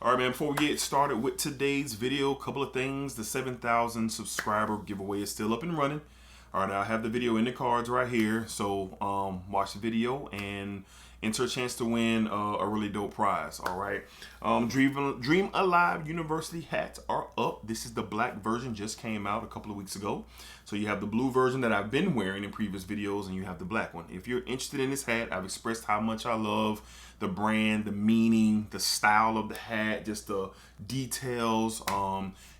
All right, man, before we get started with today's video, a couple of things. The 7,000 subscriber giveaway is still up and running. All right, I have the video in the cards right here. So watch the video and enter a chance to win a really dope prize. All right, Dream Alive University hats are up. This is the black version, just came out a couple of weeks ago. So you have the blue version that I've been wearing in previous videos, and you have the black one. If you're interested in this hat, I've expressed how much I love the brand, the meaning, the style of the hat, just the details.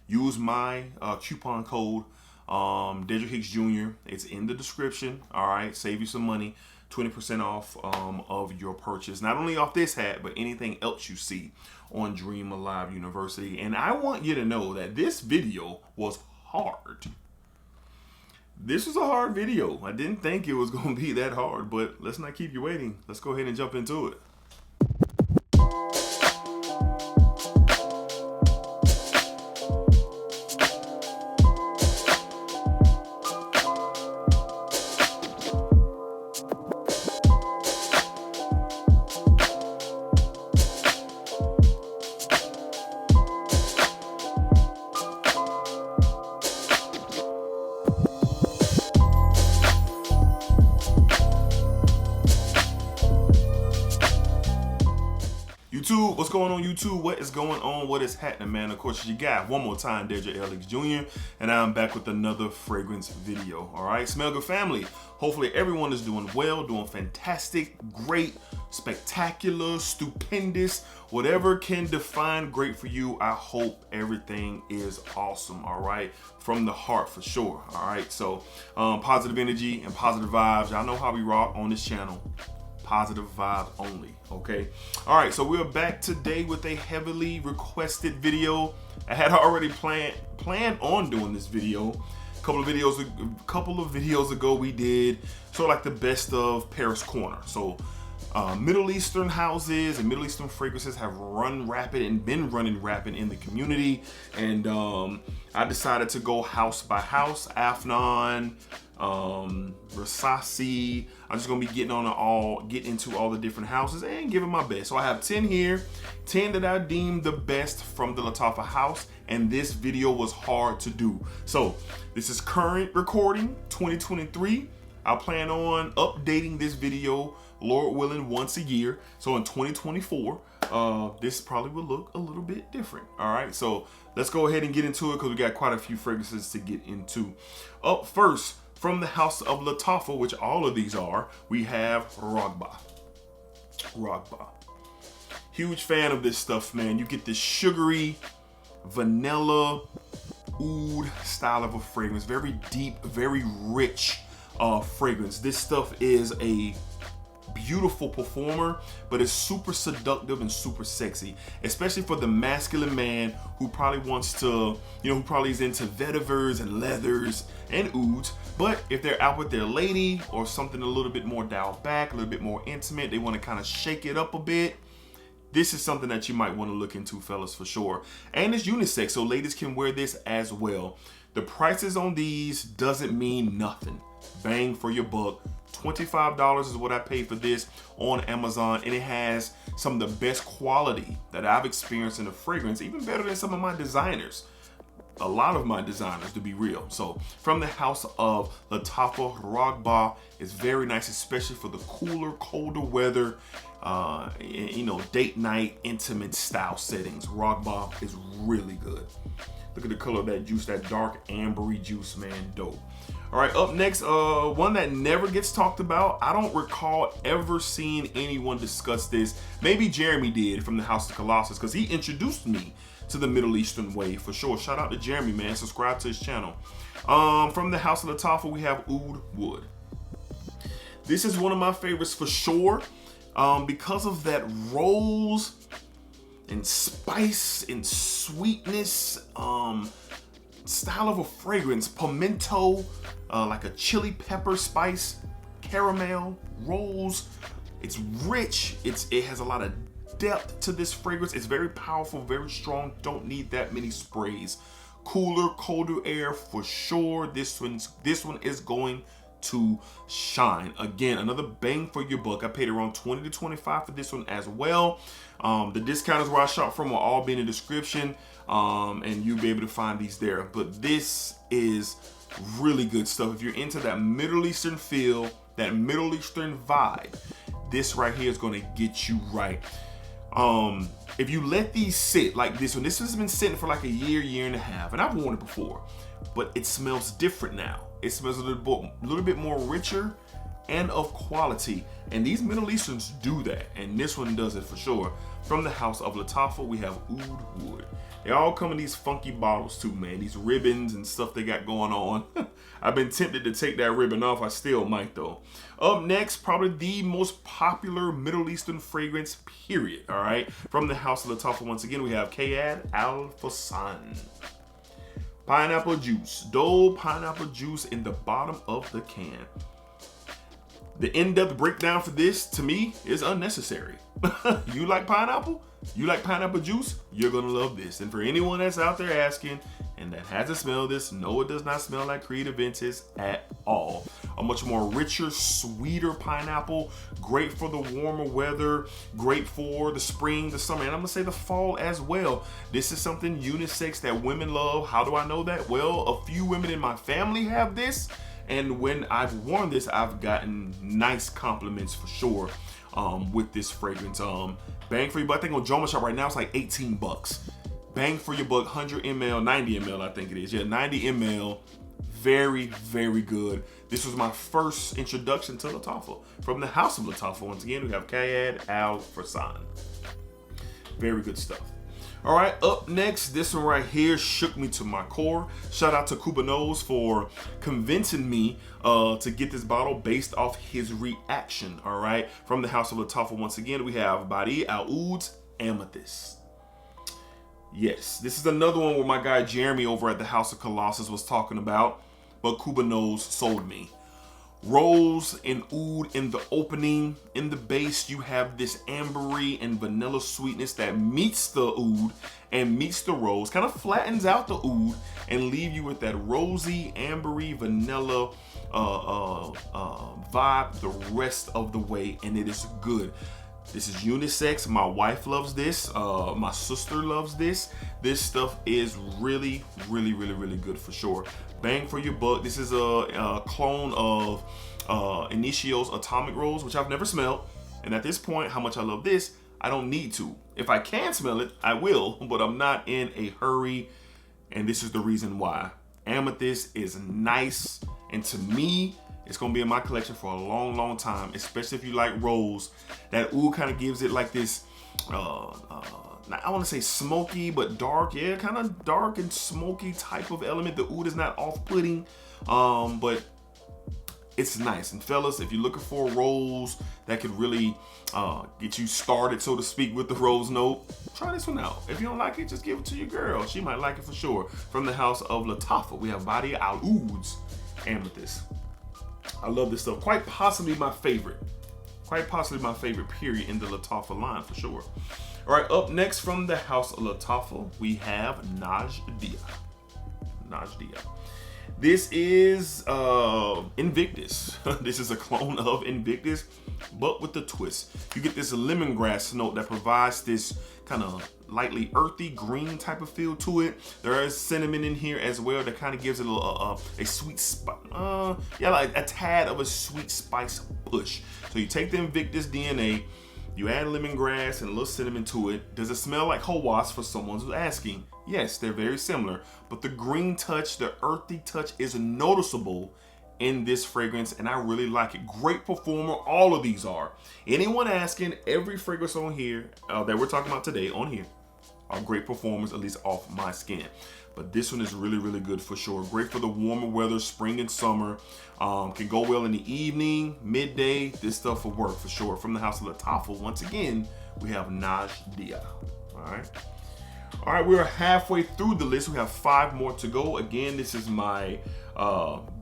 Use my coupon code Dedrick Hicks Jr. It's in the description. All right, save you some money, 20% off of your purchase. Not only off this hat, but anything else you see on Dream Alive University. And I want you to know that this video was hard. This was a hard video. I didn't think it was going to be that hard, but let's not keep you waiting. Let's go ahead and jump into it. YouTube, what's going on YouTube? What is going on? What is happening, man? Of course, you got one more time, Dedrick Hicks Jr. And I'm back with another fragrance video. All right, Smell Good family. Hopefully everyone is doing well, doing fantastic, great, spectacular, stupendous, whatever can define great for you. I hope everything is awesome. All right, from the heart for sure. All right, so positive energy and positive vibes. Y'all know how we rock on this channel. Positive vibe only, okay? All right, so we're back today with a heavily requested video. I had already planned on doing this video. A couple of videos ago we did sort of like the best of Paris Corner. So Middle Eastern houses and Middle Eastern fragrances have run rapid and been running rapid in the community. And I decided to go house by house. Afnan, Rasasi. I'm just gonna be getting into all the different houses and giving my best. So I have 10 here, 10 that I deemed the best from the Lattafa house, and this video was hard to do. So this is current recording 2023. I plan on updating this video, Lord willing, once a year. So in 2024, this probably will look a little bit different. All right, so let's go ahead and get into it because we got quite a few fragrances to get into. Up first, from the house of Lattafa, which all of these are, we have Ragba. Huge fan of this stuff, man. You get this sugary, vanilla, oud style of a fragrance. Very deep, very rich fragrance. This stuff is a beautiful performer, but it's super seductive and super sexy, especially for the masculine man who probably wants to, who probably is into vetivers and leathers and ouds. But if they're out with their lady or something a little bit more dialed back, a little bit more intimate, they want to kind of shake it up a bit, this is something that you might want to look into, fellas, for sure. And it's unisex, so ladies can wear this as well. The prices on these doesn't mean nothing. Bang for your buck. $25 is what I paid for this on Amazon, and it has some of the best quality that I've experienced in a fragrance, even better than some of my designers. A lot of my designers, to be real. So from the house of Lattafa, Ragba is very nice, especially for the cooler, colder weather, date night, intimate style settings. Ragba is really good. Look at the color of that juice, that dark ambery juice, man, dope. All right, up next, one that never gets talked about. I don't recall ever seeing anyone discuss this. Maybe Jeremy did from the House of Colossus, because he introduced me to the Middle Eastern way for sure. Shout out to Jeremy, man. Subscribe to his channel. From the House of Lattafa, we have Oud Wood. This is one of my favorites for sure, because of that rose and spice and sweetness style of a fragrance. Pimento, like a chili pepper spice, caramel, rose. It's rich. It has a lot of depth to this fragrance. It's very powerful, very strong. Don't need that many sprays. Cooler, colder air for sure. This one is going to shine. Again, another bang for your buck. I paid around $20 to $25 for this one as well. The discounters where I shop from will all be in the description, and you'll be able to find these there. But this is really good stuff. If you're into that Middle Eastern feel, that Middle Eastern vibe, this right here is going to get you right. If you let these sit like this one, this has been sitting for like a year and a half, and I've worn it before, but it smells different now. It smells a little bit more richer and of quality, and these Middle Easterns do that, and this one does it for sure. From the house of Lattafa, we have Oud Wood. They all come in these funky bottles too, man. These ribbons and stuff they got going on. I've been tempted to take that ribbon off. I still might though. Up next, probably the most popular Middle Eastern fragrance, period. All right. From the house of Lattafa, once again, we have Kayad Al Fasan. Pineapple juice. Dole pineapple juice in the bottom of the can. The in-depth breakdown for this, to me, is unnecessary. You like pineapple? You like pineapple juice? You're gonna love this. And for anyone that's out there asking and that hasn't smelled this, no, it does not smell like Creative Vintage at all. A much more richer, sweeter pineapple, great for the warmer weather, great for the spring, the summer, and I'm gonna say the fall as well. This is something unisex that women love. How do I know that? Well, a few women in my family have this, and when I've worn this, I've gotten nice compliments for sure with this fragrance. Bang for your buck. I think on Joma Shop right now it's like 18 bucks. Bang for your buck, 100 ml, 90 ml I think it is. Yeah, 90 ml. Very, very good. This was my first introduction to Lattafa. From the house of Lattafa, once again, we have Kayad Al Fasan. Very good stuff. All right, up next, this one right here shook me to my core. Shout out to Kubanos for convincing me to get this bottle based off his reaction. All right, from the house of Lattafa, once again, we have Badi Al Ooze Amethyst. Yes, this is another one where my guy Jeremy over at the House of Colossus was talking about, but Kubanos sold me. Rose and oud in the opening. In the base, you have this ambery and vanilla sweetness that meets the oud and meets the rose, kind of flattens out the oud and leave you with that rosy, ambery, vanilla vibe the rest of the way, and it is good. This is unisex. My wife loves this. My sister loves this. This stuff is really, really, really, really good for sure. Bang for your buck. This is a clone of Initio's Atomic Rose, which I've never smelled. And at this point, how much I love this, I don't need to. If I can smell it, I will, but I'm not in a hurry. And this is the reason why. Amethyst is nice, and to me, it's gonna be in my collection for a long, long time, especially if you like rose. That oud kind of gives it like this, I want to say smoky, but dark. Yeah, kind of dark and smoky type of element. The oud is not off-putting, but it's nice. And fellas, if you're looking for a rose that could really get you started, so to speak, with the rose note, try this one out. If you don't like it, just give it to your girl. She might like it for sure. From the house of Lattafa, we have Badi Al Ooze Amethyst. I love this stuff. Quite possibly my favorite. Quite possibly my favorite, period, in the Lattafa line for sure. All right, up next from the house of Lattafa, we have Najdia. Najdia. This is Invictus. This is a clone of Invictus, but with the twist. You get this lemongrass note that provides this kind of lightly earthy green type of feel to it. There is cinnamon in here as well that kind of gives it a sweet spice. Yeah, like a tad of a sweet spice push. So you take the Invictus DNA, you add lemongrass and a little cinnamon to it. Does it smell like Hawas for someone who's asking? Yes, they're very similar, but the green touch, the earthy touch is noticeable in this fragrance, and I really like it. Great performer, all of these are. Anyone asking, every fragrance on here that we're talking about today on here are great performers, at least off my skin. But this one is really, really good for sure. Great for the warmer weather, spring and summer. Can go well in the evening, midday. This stuff will work for sure. From the house of Lattafa, once again, we have Najdia. All right, we're halfway through the list. We have 5 more to go. Again, this is my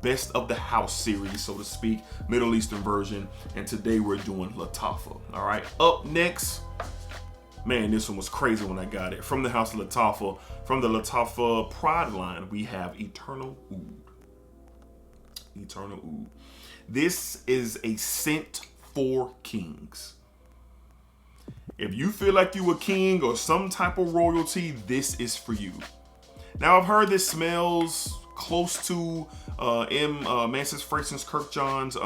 best of the house series, so to speak, Middle Eastern version. And today we're doing Lattafa. All right, up next, man, this one was crazy when I got it. From the house of Lattafa, from the Lattafa Pride line, we have Eternal Oud. Eternal Oud. This is a scent for kings. If you feel like you a king or some type of royalty, this is for you. Now, I've heard this smells close to Mantis Fragrance Kirkjohn's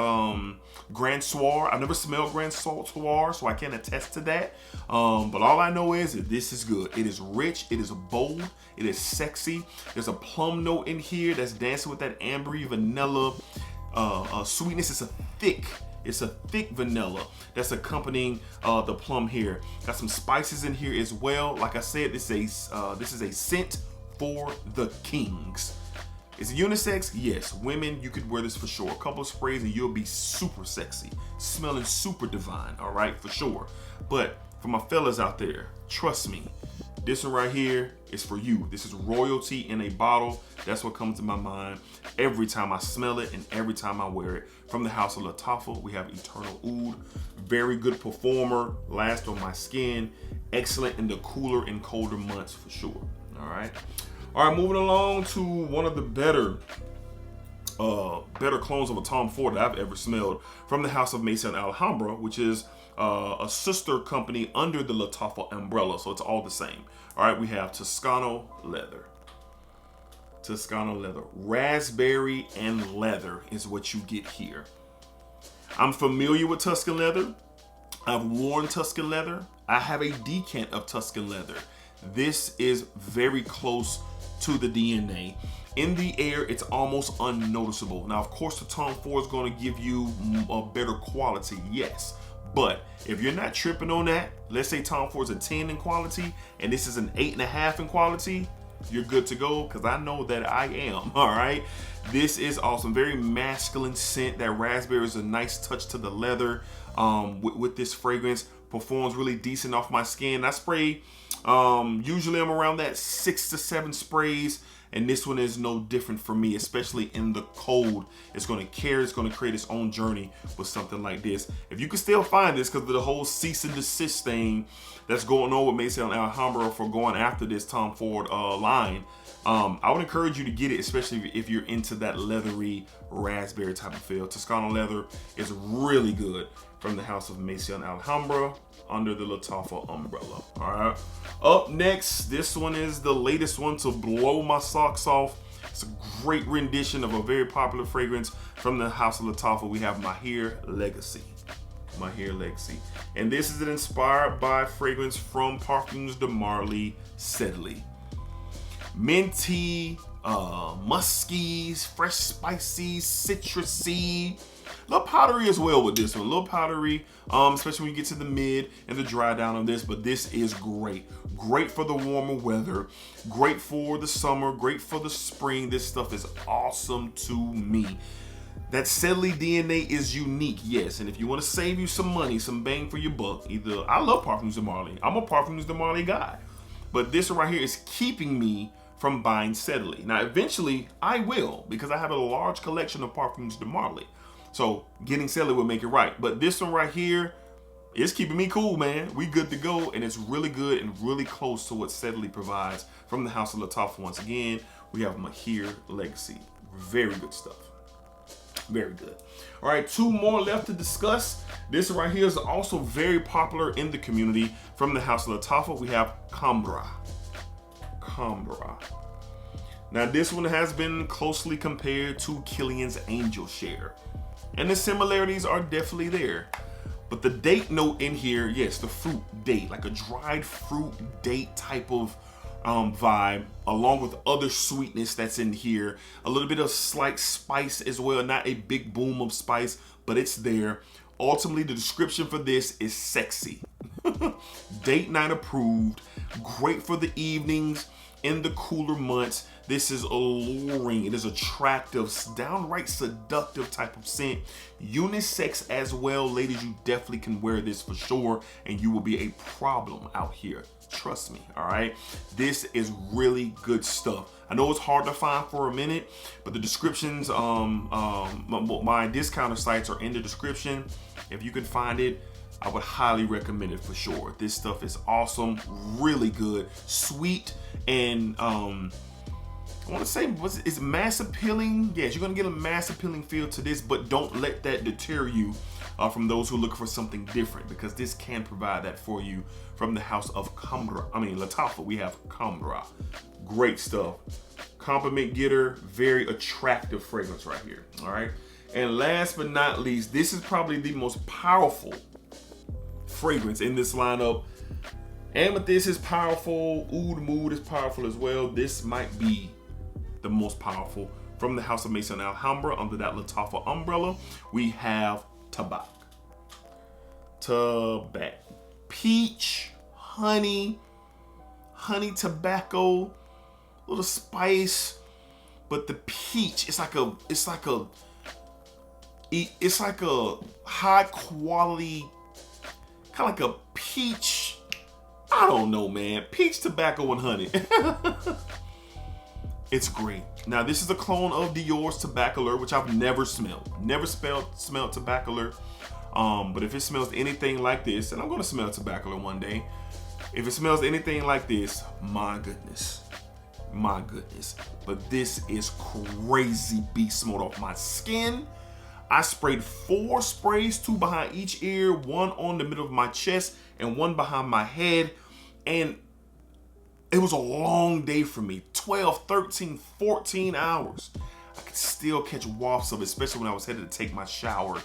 Grand Soir. I've never smelled Grand Soir, so I can't attest to that. But all I know is that this is good. It is rich, it is bold, it is sexy. There's a plum note in here that's dancing with that ambery vanilla sweetness. It's a thick vanilla that's accompanying the plum here. Got some spices in here as well. Like I said, this is a scent for the kings. Is it unisex? Yes. Women, you could wear this for sure. A couple of sprays and you'll be super sexy, smelling super divine, all right, for sure. But for my fellas out there, trust me, this one right here is for you. This is royalty in a bottle. That's what comes to my mind every time I smell it and every time I wear it. From the house of Lattafa, we have Eternal Ooze. Very good performer, lasts on my skin. Excellent in the cooler and colder months for sure, all right? All right, moving along to one of the better clones of a Tom Ford that I've ever smelled, from the house of Mesa and Alhambra, which is a sister company under the Lattafa umbrella, so it's all the same. All right, we have Toscano Leather. Toscano Leather. Raspberry and leather is what you get here. I'm familiar with Tuscan leather. I've worn Tuscan leather. I have a decant of Tuscan leather. This is very close to the DNA. In the air, it's almost unnoticeable. Now, of course, the Tom Ford is going to give you a better quality, yes. But if you're not tripping on that, let's say Tom Ford's a 10 in quality and this is an 8.5 in quality, you're good to go, because I know that I am. All right, this is awesome. Very masculine scent. That raspberry is a nice touch to the leather. With this fragrance, performs really decent off my skin. I spray, usually I'm around that 6 to 7 sprays, and this one is no different for me, especially in the cold. It's going to carry, it's going to create its own journey with something like this. If you can still find this, because of the whole cease and desist thing that's going on with Mesa and Alhambra for going after this Tom Ford line, I would encourage you to get it, especially if you're into that leathery raspberry type of feel. Toscano Leather is really good, from the house of Mesa and Alhambra under the Lattafa umbrella. All right. Up next, this one is the latest one to blow my socks off. It's a great rendition of a very popular fragrance from the house of Lattafa. We have Mahir Legacy. Mahir Legacy. And this is inspired by fragrance from Parfums de Marly Sedley. Minty, musky, fresh, spicy, citrusy. A little powdery as well with this one. A little powdery, especially when you get to the mid and the dry down of this. But this is great. Great for the warmer weather. Great for the summer. Great for the spring. This stuff is awesome to me. That Sedley DNA is unique, yes. And if you want to save you some money, some bang for your buck, I love Parfums de Marly. I'm a Parfums de Marly guy. But this one right here is keeping me from buying Sedley. Now, eventually, I will, because I have a large collection of Parfums de Marly. So getting Sedley would make it right. But this one right here is keeping me cool, man. We good to go, and it's really good and really close to what Sedley provides from the house of Lattafa. Once again, we have Mahir Legacy. Very good stuff. Very good. All right, 2 more left to discuss. This right here is also very popular in the community. From the house of Lattafa, we have Cambra. Cambra. Now, this one has been closely compared to Killian's Angel Share, and the similarities are definitely there. But the date note in here, yes, the fruit date, like a dried fruit date type of vibe, along with other sweetness that's in here. A little bit of slight spice as well, not a big boom of spice, but it's there. Ultimately, the description for this is sexy. Date night approved. Great for the evenings in the cooler months. This is alluring. It is attractive, downright seductive type of scent. Unisex as well. Ladies, you definitely can wear this for sure, and you will be a problem out here. Trust me, all right? This is really good stuff. I know it's hard to find for a minute, but the descriptions, my discounter sites are in the description. If you can find it, I would highly recommend it for sure. This stuff is awesome, really good, sweet, and I want to say, is mass appealing? Yes, you're going to get a mass appealing feel to this, but don't let that deter you from those who look for something different, because this can provide that for you. From the house of Lattafa, we have Kamra. Great stuff. Compliment getter, very attractive fragrance right here. All right. And last but not least, this is probably the most powerful fragrance in this lineup. Amethyst is powerful. Oud Mood is powerful as well. This might be the most powerful. From the house of Maison Alhambra, under that Lattafa umbrella, we have Tabac. Peach, honey tobacco, little spice, but the peach, it's like a high quality, kind of like a peach. I don't know, man. Peach tobacco and honey. It's great. Now, this is a clone of Dior's Tabacaleur, which I've never smelled. Never smelled Tabacaleur. But if it smells anything like this, and I'm gonna smell Tabacaleur one day. If it smells anything like this, my goodness. But this is crazy beast mode off my skin. I sprayed 4 sprays, 2 behind each ear, 1 on the middle of my chest, and 1 behind my head. And it was a long day for me. 12, 13, 14 hours. I could still catch wafts of it, especially when I was headed to take my shower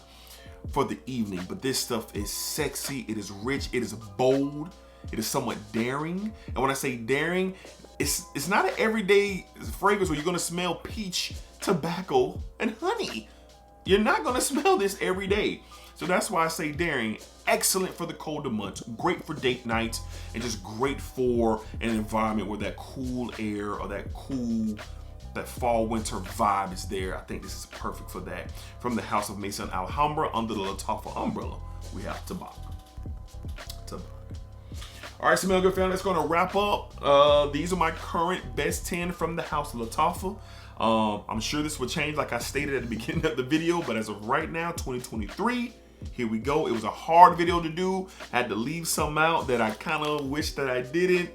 for the evening. But this stuff is sexy, it is rich, it is bold, it is somewhat daring. And when I say daring, it's not an everyday fragrance where you're gonna smell peach, tobacco, and honey. You're not gonna smell this every day. So that's why I say daring. Excellent for the colder months, great for date nights, and just great for an environment where that cool air or that fall winter vibe is there. I think this is perfect for that. From the house of Maison Alhambra, under the Lattafa umbrella, we have Tabac. All right, Smell Good family, that's gonna wrap up. These are my current best 10 from the house of Lattafa. I'm sure this will change like I stated at the beginning of the video, but as of right now, 2023, here we go. It was a hard video to do. Had to leave some out that I kind of wish that I didn't.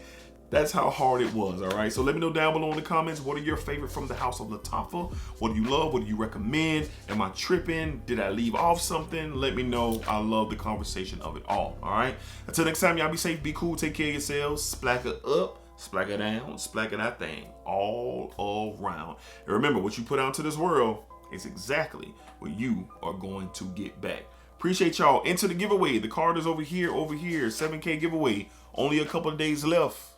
That's how hard it was, all right? So let me know down below in the comments, what are your favorite from the house of Lattafa? What do you love? What do you recommend? Am I tripping? Did I leave off something? Let me know. I love the conversation of it all right? Until next time, y'all be safe, be cool, take care of yourselves. Splacker up, splacker down, splacker that thing all around. And remember, what you put out into this world is exactly what you are going to get back. Appreciate y'all. Enter the giveaway. The card is over here, 7K giveaway. Only a couple of days left.